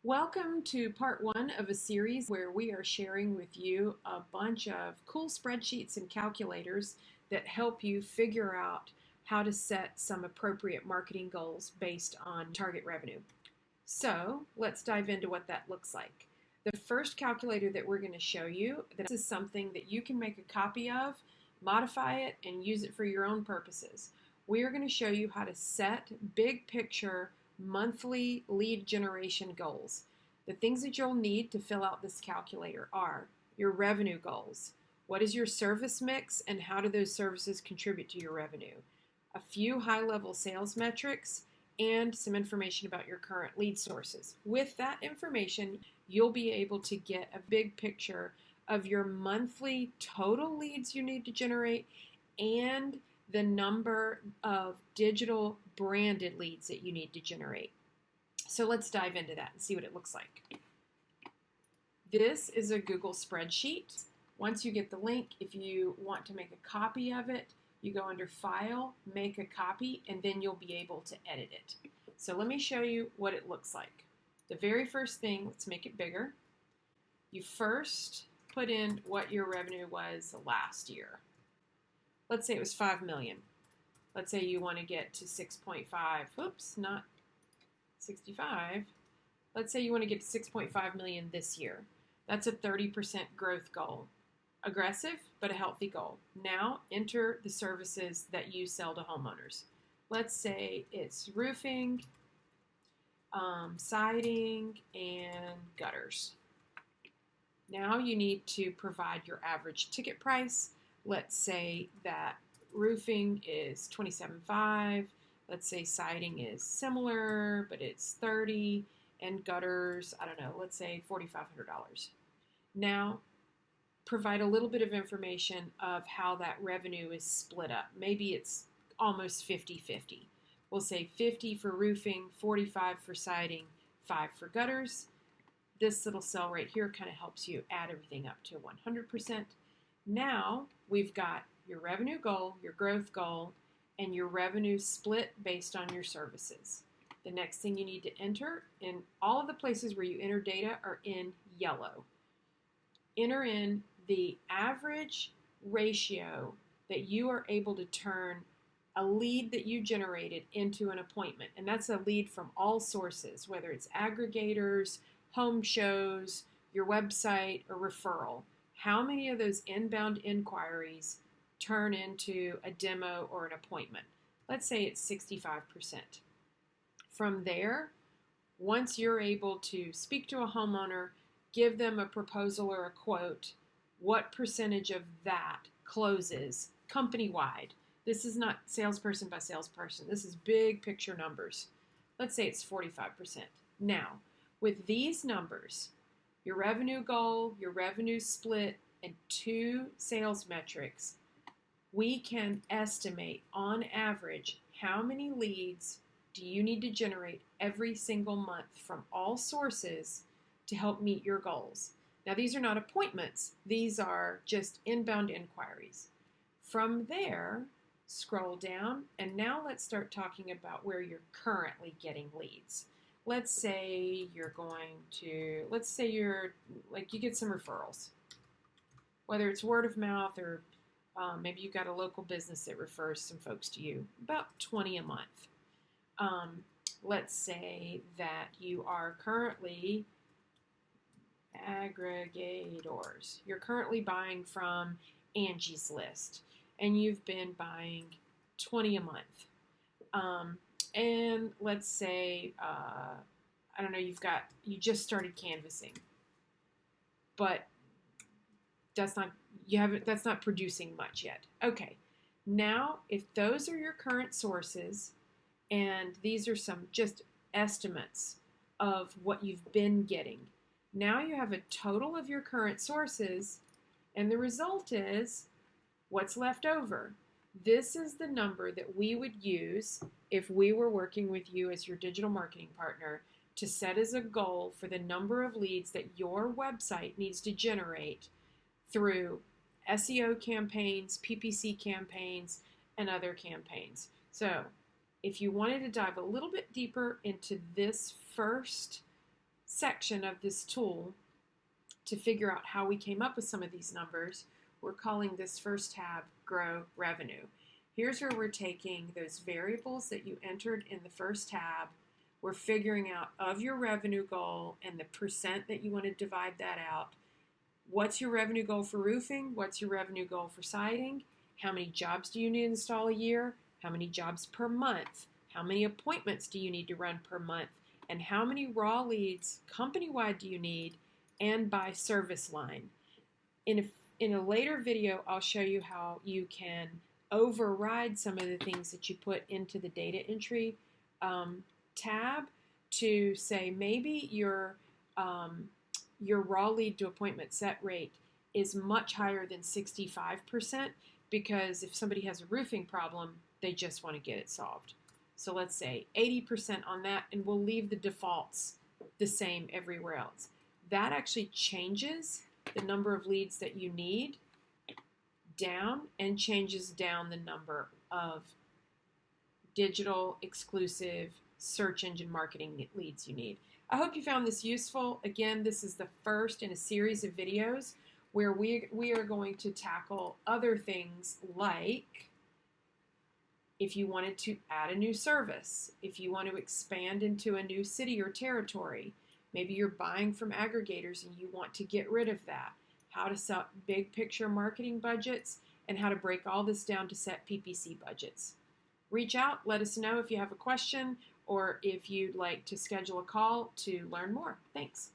Welcome to part one of a series where we are sharing with you a bunch of cool spreadsheets and calculators that help you figure out how to set some appropriate marketing goals based on target revenue. So let's dive into what that looks like. The first calculator that we're going to show you, this is something that you can make a copy of, modify it, and use it for your own purposes. We are going to show you how to set big picture monthly lead generation goals. The things that you'll need to fill out this calculator are your revenue goals. What is your service mix and how do those services contribute to your revenue? A few high-level sales metrics and some information about your current lead sources. With that information, you'll be able to get a big picture of your monthly total leads you need to generate and the number of digital branded leads that you need to generate. So let's dive into that and see what it looks like. This is a Google spreadsheet. Once you get the link, if you want to make a copy of it, you go under File, Make a Copy, and then you'll be able to edit it. So let me show you what it looks like. The very first thing, let's make it bigger. You first put in what your revenue was last year. Let's say it was 5 million. Let's say you want to get to 6.5. Oops, not 65. Let's say you want to get to 6.5 million this year. That's a 30% growth goal. Aggressive, but a healthy goal. Now enter the services that you sell to homeowners. Let's say it's roofing, siding, and gutters. Now you need to provide your average ticket price. Let's say that roofing is $27.5. Let's say siding is similar, but it's $30, and gutters, I don't know, let's say $4,500. Now, provide a little bit of information of how that revenue is split up. Maybe it's almost 50-50. We'll say 50 for roofing, 45 for siding, 5 for gutters. This little cell right here kind of helps you add everything up to 100%. Now we've got your revenue goal, your growth goal, and your revenue split based on your services. The next thing you need to enter, in all of the places where you enter data are in yellow. Enter in the average ratio that you are able to turn a lead that you generated into an appointment. And that's a lead from all sources, whether it's aggregators, home shows, your website, or referral. How many of those inbound inquiries turn into a demo or an appointment? Let's say it's 65%. From there, once you're able to speak to a homeowner, give them a proposal or a quote, what percentage of that closes company-wide? This is not salesperson by salesperson. This is big picture numbers. Let's say it's 45%. Now, with these numbers, your revenue goal, your revenue split, and 2 sales metrics, we can estimate on average how many leads do you need to generate every single month from all sources to help meet your goals. Now, these are not appointments. These are just inbound inquiries. From there, scroll down, and now let's start talking about where you're currently getting leads. Let's say you get some referrals, whether it's word of mouth or maybe you've got a local business that refers some folks to you, about 20 a month. Let's say that you are currently aggregators. You're currently buying from Angie's List, and you've been buying 20 a month. And let's say, I don't know, you just started canvassing, but that's not producing much yet. Okay, now if those are your current sources, and these are some just estimates of what you've been getting, now you have a total of your current sources, and the result is what's left over. This is the number that we would use if we were working with you as your digital marketing partner to set as a goal for the number of leads that your website needs to generate through SEO campaigns, PPC campaigns, and other campaigns. So if you wanted to dive a little bit deeper into this first section of this tool to figure out how we came up with some of these numbers, we're calling this first tab Grow Revenue. Here's where we're taking those variables that you entered in the first tab. We're figuring out of your revenue goal and the percent that you want to divide that out. What's your revenue goal for roofing? What's your revenue goal for siding? How many jobs do you need to install a year? How many jobs per month? How many appointments do you need to run per month? And how many raw leads company-wide do you need, and by service line? In a later video, I'll show you how you can override some of the things that you put into the data entry tab to say maybe your raw lead to appointment set rate is much higher than 65%, because if somebody has a roofing problem, they just want to get it solved. So let's say 80% on that, and we'll leave the defaults the same everywhere else. That actually changes the number of leads that you need down and changes down the number of digital exclusive search engine marketing leads you need. I hope you found this useful. Again, this is the first in a series of videos where we are going to tackle other things, like if you wanted to add a new service, if you want to expand into a new city or territory, maybe you're buying from aggregators and you want to get rid of that, how to set big picture marketing budgets, and how to break all this down to set PPC budgets. Reach out, let us know if you have a question or if you'd like to schedule a call to learn more. Thanks.